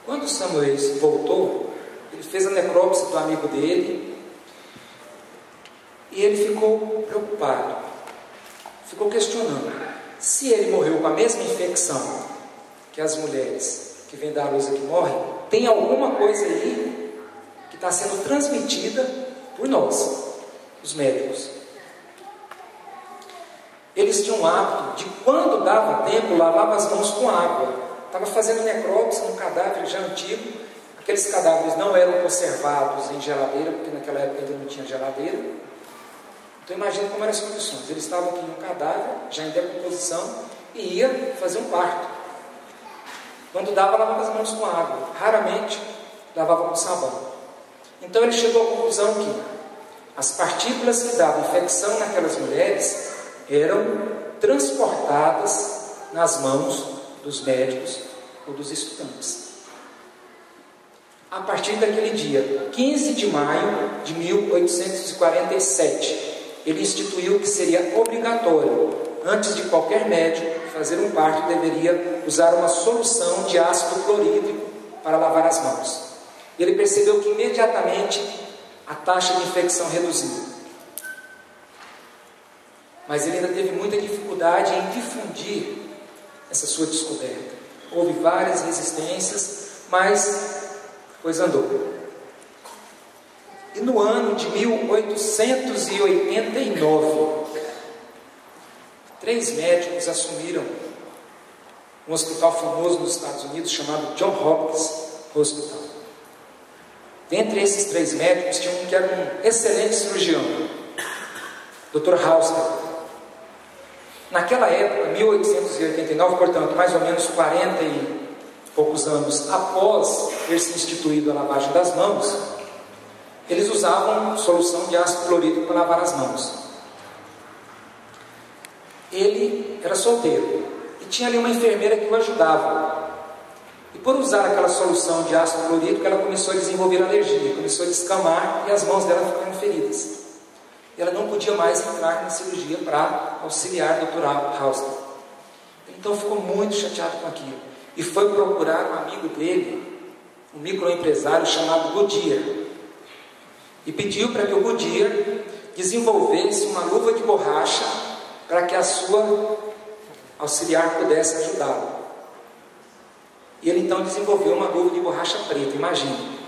Quando Samuel voltou, ele fez a necrópsia do amigo dele e ele ficou preocupado, ficou questionando se ele morreu com a mesma infecção que as mulheres que vêm dar à luz aqui morrem. Tem alguma coisa aí que está sendo transmitida por nós, os médicos. Eles tinham o hábito de, quando dava tempo, lavar as mãos com água. Estava fazendo necrópsia num cadáver já antigo. Aqueles cadáveres não eram conservados em geladeira, porque naquela época ainda não tinha geladeira. Então imagina como eram as condições. Eles estavam aqui em um cadáver, já em decomposição, e ia fazer um parto. Quando dava, lavava as mãos com água. Raramente lavava com sabão. Então ele chegou à conclusão que as partículas que davam infecção naquelas mulheres eram transportadas nas mãos dos médicos ou dos estudantes. A partir daquele dia, 15 de maio de 1847, ele instituiu que seria obrigatório, antes de qualquer médico fazer um parto, deveria usar uma solução de ácido clorídrico para lavar as mãos. Ele percebeu que imediatamente a taxa de infecção reduziu. Mas ele ainda teve muita dificuldade em difundir essa sua descoberta. Houve várias resistências, mas coisa andou. E no ano de 1889, 3 médicos assumiram um hospital famoso nos Estados Unidos chamado John Hopkins Hospital. Dentre esses 3 médicos tinha um que era um excelente cirurgião, Dr. Halsted. Naquela época, 1889, portanto, mais ou menos 40 e poucos anos após ter se instituído a lavagem das mãos, eles usavam solução de ácido clorídrico para lavar as mãos. Ele era solteiro e tinha ali uma enfermeira que o ajudava. E por usar aquela solução de ácido clorídrico, ela começou a desenvolver alergia, começou a descamar e as mãos dela ficaram feridas. E ela não podia mais entrar na cirurgia para auxiliar o Dr. Halsted. Então ficou muito chateado com aquilo e foi procurar um amigo dele, um microempresário chamado Goodyear, e pediu para que o Goodyear desenvolvesse uma luva de borracha para que a sua auxiliar pudesse ajudá-lo. E ele então desenvolveu uma luva de borracha preta, imagine.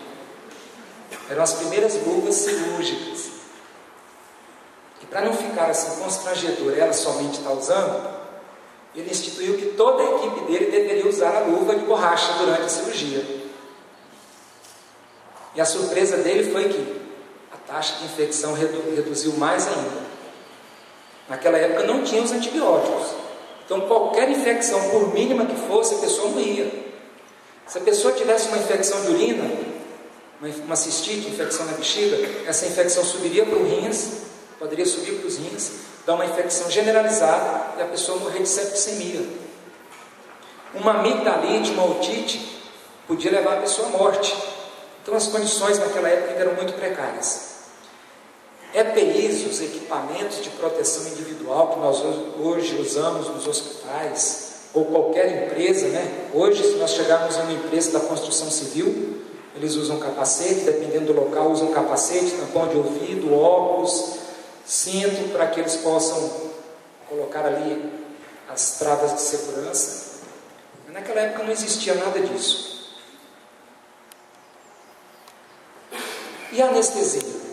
Eram as primeiras luvas cirúrgicas. E para não ficar assim constrangedor ela somente estar usando, ele instituiu que toda a equipe dele deveria usar a luva de borracha durante a cirurgia. E a surpresa dele foi que a taxa de infecção reduziu mais ainda. Naquela época não tinha os antibióticos. Então qualquer infecção, por mínima que fosse, a pessoa morria. Se a pessoa tivesse uma infecção de urina, uma cistite, infecção na bexiga, essa infecção subiria para os rins, poderia subir para os rins, dar uma infecção generalizada e a pessoa morrer de septicemia. Uma amigdalite, uma otite, podia levar a pessoa à morte. Então as condições naquela época ainda eram muito precárias. EPIs, os equipamentos de proteção individual que nós hoje usamos nos hospitais, ou qualquer empresa, né? Hoje, se nós chegarmos a uma empresa da construção civil, eles usam capacete, dependendo do local, usam capacete, tampão de ouvido, óculos, cinto, para que eles possam colocar ali as travas de segurança. Mas naquela época não existia nada disso. E a anestesia?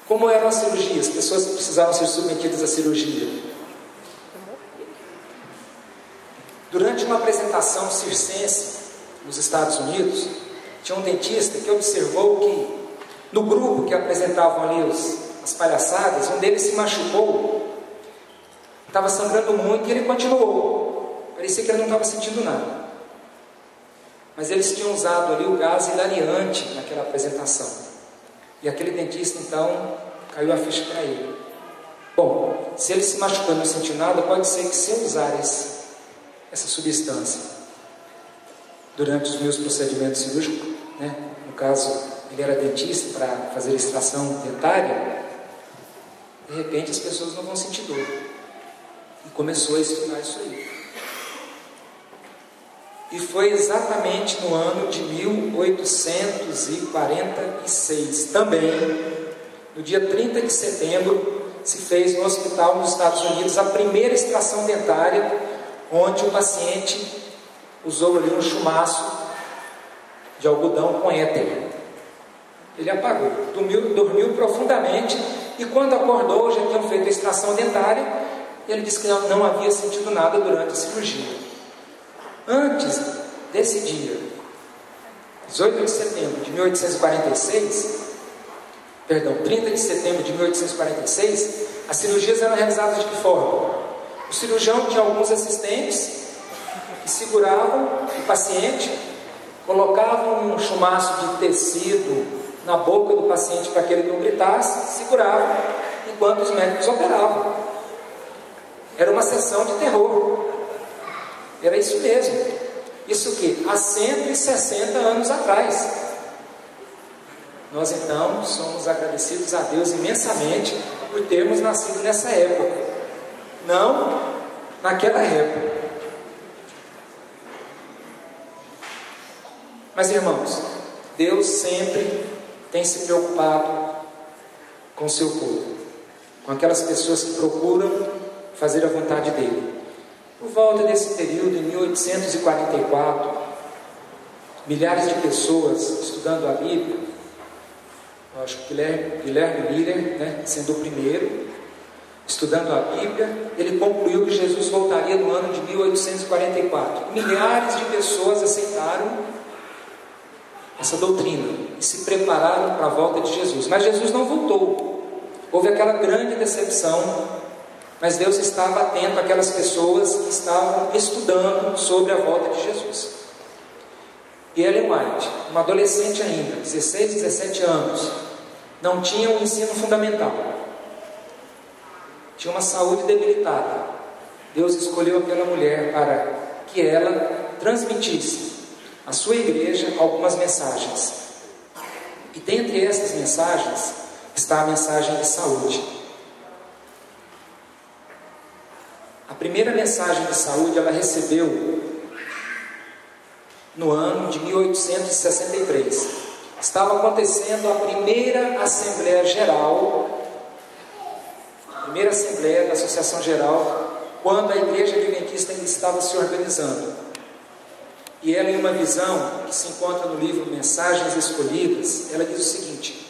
Como eram as cirurgias? As pessoas precisavam ser submetidas à cirurgia. Durante uma apresentação circense nos Estados Unidos, tinha um dentista que observou que no grupo que apresentavam ali as palhaçadas, um deles se machucou, estava sangrando muito e ele continuou. Parecia que ele não estava sentindo nada. Mas eles tinham usado ali o gás hilariante naquela apresentação. E aquele dentista então caiu a ficha para ele. Bom, se ele se machucou e não sentiu nada, pode ser que se eu usar essa substância durante os meus procedimentos cirúrgicos, né? No caso, ele era dentista para fazer extração dentária, de repente as pessoas não vão sentir dor. E começou a estudar isso aí. E foi exatamente no ano de 1846, também, no dia 30 de setembro, se fez no hospital nos Estados Unidos a primeira extração dentária, onde o paciente usou ali um chumaço de algodão com éter. Ele apagou, dormiu profundamente, e quando acordou, já tinham feito a extração dentária, e ele disse que não havia sentido nada durante a cirurgia. Antes desse dia, 18 de setembro de 1846, 30 de setembro de 1846, as cirurgias eram realizadas de que forma? O cirurgião tinha alguns assistentes que seguravam o paciente, colocavam um chumaço de tecido na boca do paciente para que ele não gritasse, seguravam enquanto os médicos operavam. Era uma sessão de terror. Era isso mesmo. Isso que há 160 anos atrás. Nós então somos agradecidos a Deus imensamente por termos nascido nessa época, não naquela época. Mas irmãos, Deus sempre tem se preocupado com o seu povo, com aquelas pessoas que procuram fazer a vontade dele. Por volta desse período, em 1844, milhares de pessoas estudando a Bíblia, eu acho que Guilherme Miller, sendo o primeiro, estudando a Bíblia, ele concluiu que Jesus voltaria no ano de 1844. Milhares de pessoas aceitaram essa doutrina e se prepararam para a volta de Jesus. Mas Jesus não voltou. Houve aquela grande decepção, mas Deus estava atento àquelas pessoas que estavam estudando sobre a volta de Jesus. E Ellen White, uma adolescente ainda, 16, 17 anos, não tinha um ensino fundamental, tinha uma saúde debilitada. Deus escolheu aquela mulher para que ela transmitisse à sua igreja algumas mensagens. E dentre essas mensagens está a mensagem de saúde. A primeira mensagem de saúde ela recebeu no ano de 1863. Estava acontecendo a primeira Assembleia Geral, a primeira Assembleia da Associação Geral, quando a Igreja Adventista ainda estava se organizando. E ela, em uma visão que se encontra no livro Mensagens Escolhidas, ela diz o seguinte: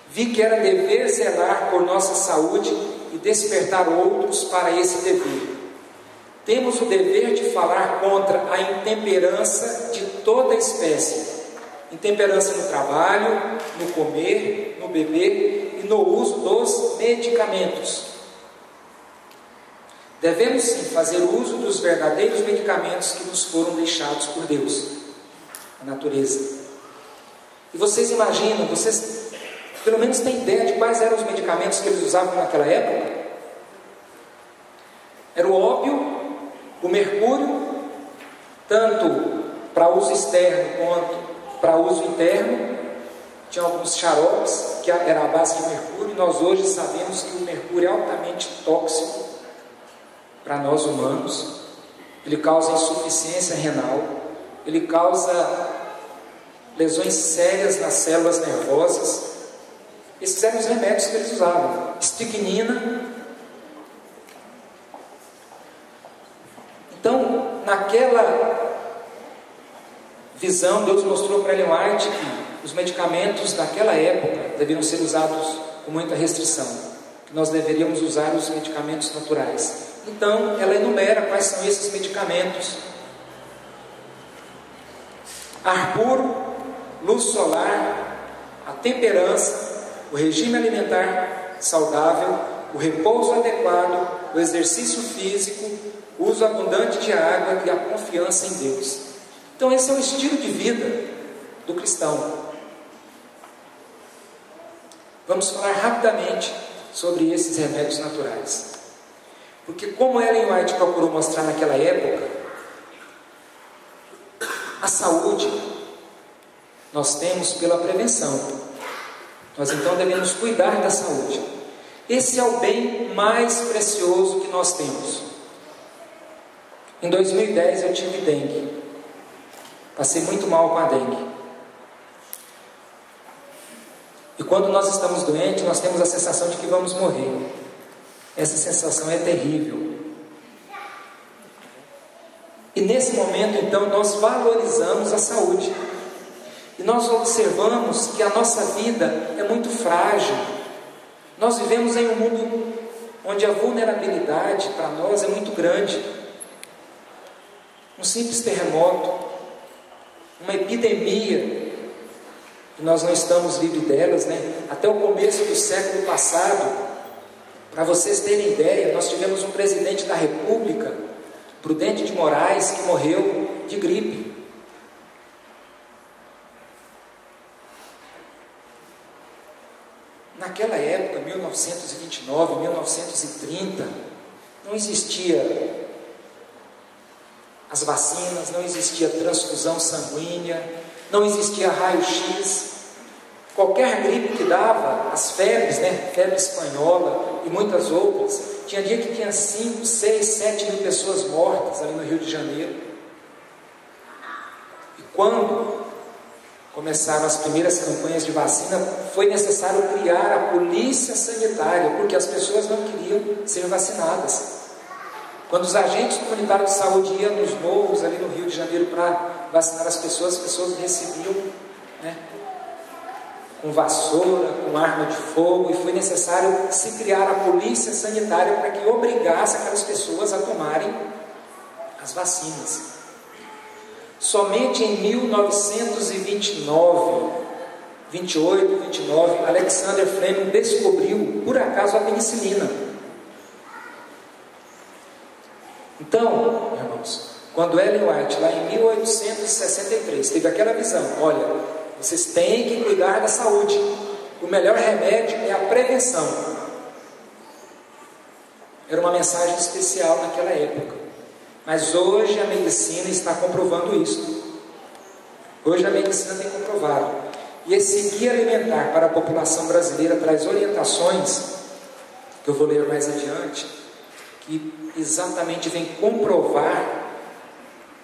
vi que era dever zelar por nossa saúde e despertar outros para esse dever. Temos o dever de falar contra a intemperança de toda espécie. Intemperança no trabalho, no comer, no beber e no uso dos medicamentos. Devemos sim fazer uso dos verdadeiros medicamentos que nos foram deixados por Deus, a natureza. E vocês imaginam, vocês pelo menos têm ideia de quais eram os medicamentos que eles usavam naquela época? Era o ópio, o mercúrio, tanto para uso externo quanto para uso interno. Tinha alguns xaropes que era a base de mercúrio. Nós hoje sabemos que o mercúrio é altamente tóxico para nós humanos. Ele causa insuficiência renal, ele causa lesões sérias nas células nervosas. Esses eram os remédios que eles usavam. Estricnina. Então, naquela visão, Deus mostrou para Ellen White que os medicamentos daquela época deveriam ser usados com muita restrição, que nós deveríamos usar os medicamentos naturais. Então, ela enumera quais são esses medicamentos: ar puro, luz solar, a temperança, o regime alimentar saudável, o repouso adequado, o exercício físico, o uso abundante de água e a confiança em Deus. Então esse é o estilo de vida do cristão. Vamos falar rapidamente sobre esses remédios naturais. Porque como Ellen White procurou mostrar naquela época, a saúde nós temos pela prevenção. Nós então devemos cuidar da saúde. Esse é o bem mais precioso que nós temos. Em 2010 eu tive dengue. Passei muito mal com a dengue. E quando nós estamos doentes, nós temos a sensação de que vamos morrer. Essa sensação é terrível. E nesse momento, então, nós valorizamos a saúde. E nós observamos que a nossa vida é muito frágil. Nós vivemos em um mundo onde a vulnerabilidade para nós é muito grande. Um simples terremoto, uma epidemia, e nós não estamos livres delas, né? Até o começo do século passado, para vocês terem ideia, nós tivemos um presidente da República, Prudente de Moraes, que morreu de gripe. Naquela época, 1929, 1930, não existia as vacinas, não existia transfusão sanguínea, não existia raio-x. Qualquer gripe que dava, as febres, né? Febre espanhola e muitas outras, tinha dia que tinha 5, 6, 7 mil pessoas mortas ali no Rio de Janeiro. E quando começaram as primeiras campanhas de vacina, foi necessário criar a polícia sanitária, porque as pessoas não queriam ser vacinadas. Quando os agentes comunitários de saúde iam nos morros ali no Rio de Janeiro para vacinar as pessoas recebiam, né, com vassoura, com arma de fogo, e foi necessário se criar a polícia sanitária para que obrigasse aquelas pessoas a tomarem as vacinas. Somente em 1929, 28, 29, Alexander Fleming descobriu, por acaso, a penicilina. Então, irmãos, quando Ellen White, lá em 1863, teve aquela visão: olha, vocês têm que cuidar da saúde, o melhor remédio é a prevenção. Era uma mensagem especial naquela época, mas hoje a medicina está comprovando isso. Hoje a medicina tem comprovado, e esse guia alimentar para a população brasileira traz orientações, que eu vou ler mais adiante, que exatamente vem comprovar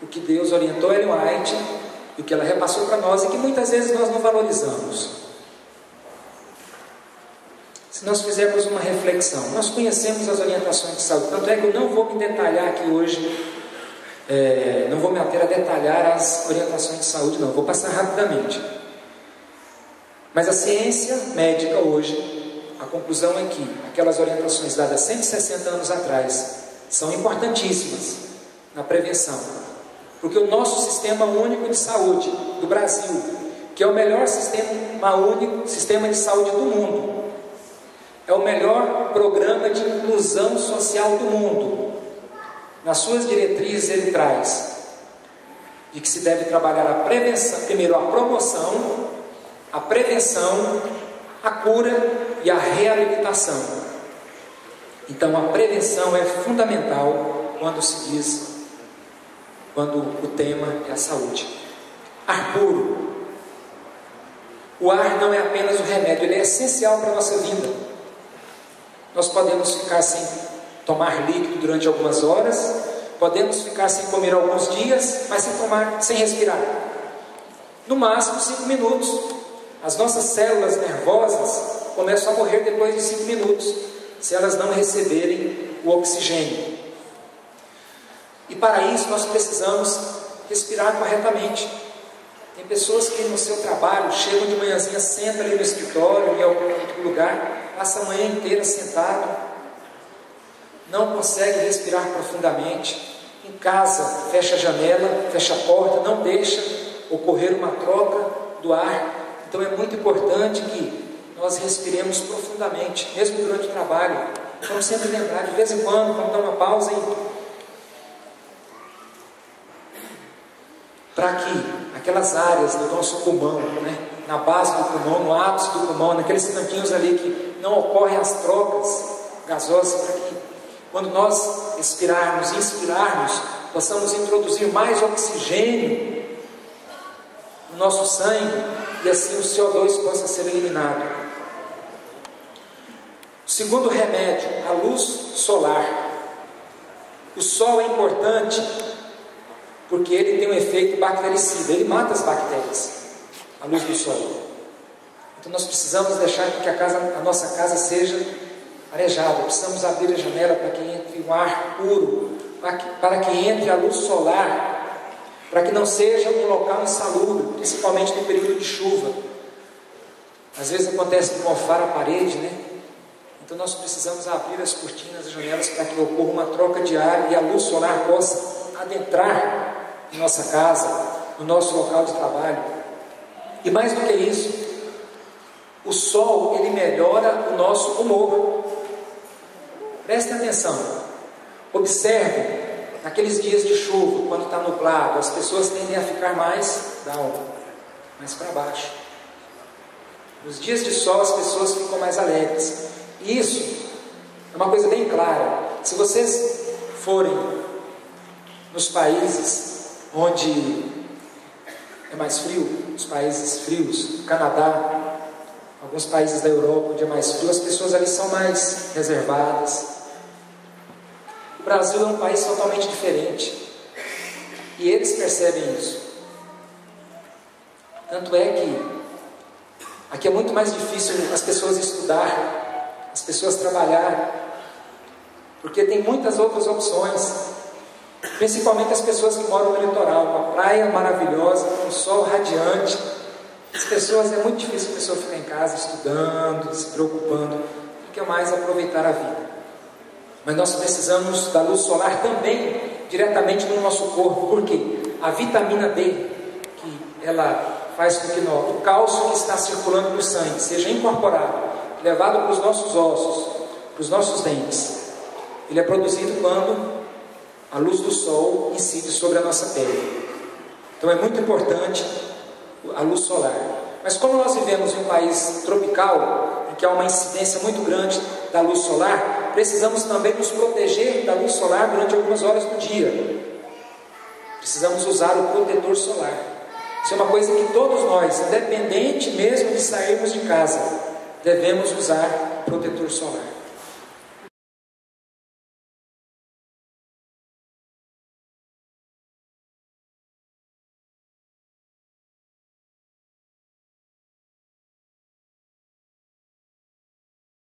o que Deus orientou Ellen White e o que ela repassou para nós, e que muitas vezes nós não valorizamos. Se nós fizermos uma reflexão, nós conhecemos as orientações de saúde, tanto é que eu não vou me detalhar aqui hoje, não vou me ater a detalhar as orientações de saúde, não, vou passar rapidamente. Mas a ciência médica hoje, a conclusão é que aquelas orientações dadas 160 anos atrás são importantíssimas na prevenção, porque o nosso sistema único de saúde do Brasil, que é o melhor sistema de saúde do mundo, é o melhor programa de inclusão social do mundo. Nas suas diretrizes ele traz de que se deve trabalhar a prevenção, primeiro a promoção, a prevenção, a cura e a reabilitação. Então a prevenção é fundamental quando se diz, quando o tema é a saúde. Ar puro. O ar não é apenas um remédio, ele é essencial para a nossa vida. Nós podemos ficar sem tomar líquido durante algumas horas, podemos ficar sem comer alguns dias, mas sem respirar. No máximo 5 minutos. As nossas células nervosas começam a morrer depois de 5 minutos, se elas não receberem o oxigênio. E para isso nós precisamos respirar corretamente. Tem pessoas que no seu trabalho chegam de manhãzinha, sentam ali no escritório, em algum outro lugar, passa a manhã inteira sentado, não consegue respirar profundamente. Em casa, fecha a janela, fecha a porta, não deixa ocorrer uma troca do ar. Então é muito importante que nós respiremos profundamente, mesmo durante o trabalho. Vamos sempre lembrar, de vez em quando, vamos dar uma pausa para que aquelas áreas do nosso pulmão, né, na base do pulmão, no ápice do pulmão, naqueles cantinhos ali que não ocorrem as trocas gasosas, para que quando nós expirarmos e inspirarmos, possamos introduzir mais oxigênio no nosso sangue, e assim o CO2 possa ser eliminado. O segundo remédio, a luz solar. O sol é importante porque ele tem um efeito bactericida, ele mata as bactérias, a luz do sol. Então nós precisamos deixar que a nossa casa seja arejada, precisamos abrir a janela para que entre um ar puro, para que entre a luz solar, para que não seja um local insalubre, principalmente no período de chuva. Às vezes acontece de mofar a parede, né? Então nós precisamos abrir as cortinas, as janelas, para que ocorra uma troca de ar e a luz solar possa adentrar em nossa casa, no nosso local de trabalho. E mais do que isso, o sol, ele melhora o nosso humor. Prestem atenção, observe, naqueles dias de chuva, quando está nublado, as pessoas tendem a ficar mais down, mais para baixo. Nos dias de sol, as pessoas ficam mais alegres. E isso é uma coisa bem clara. Se vocês forem nos países onde é mais frio, os países frios, Canadá, alguns países da Europa onde é mais frio, as pessoas ali são mais reservadas. O Brasil é um país totalmente diferente e eles percebem isso. Tanto é que aqui é muito mais difícil as pessoas estudar, as pessoas trabalhar, porque tem muitas outras opções, principalmente as pessoas que moram no litoral, uma praia maravilhosa, um sol radiante. As pessoas, é muito difícil a pessoa ficar em casa estudando, se preocupando, porque é mais aproveitar a vida. Mas nós precisamos da luz solar também diretamente no nosso corpo, porque a vitamina D, que ela faz com que o cálcio que está circulando no sangue seja incorporado, levado para os nossos ossos, para os nossos dentes. Ele é produzido quando a luz do sol incide sobre a nossa pele. Então é muito importante a luz solar. Mas como nós vivemos em um país tropical, em que há uma incidência muito grande da luz solar, precisamos também nos proteger da luz solar durante algumas horas do dia. Precisamos usar o protetor solar. Isso é uma coisa que todos nós, independente mesmo de sairmos de casa, devemos usar protetor solar.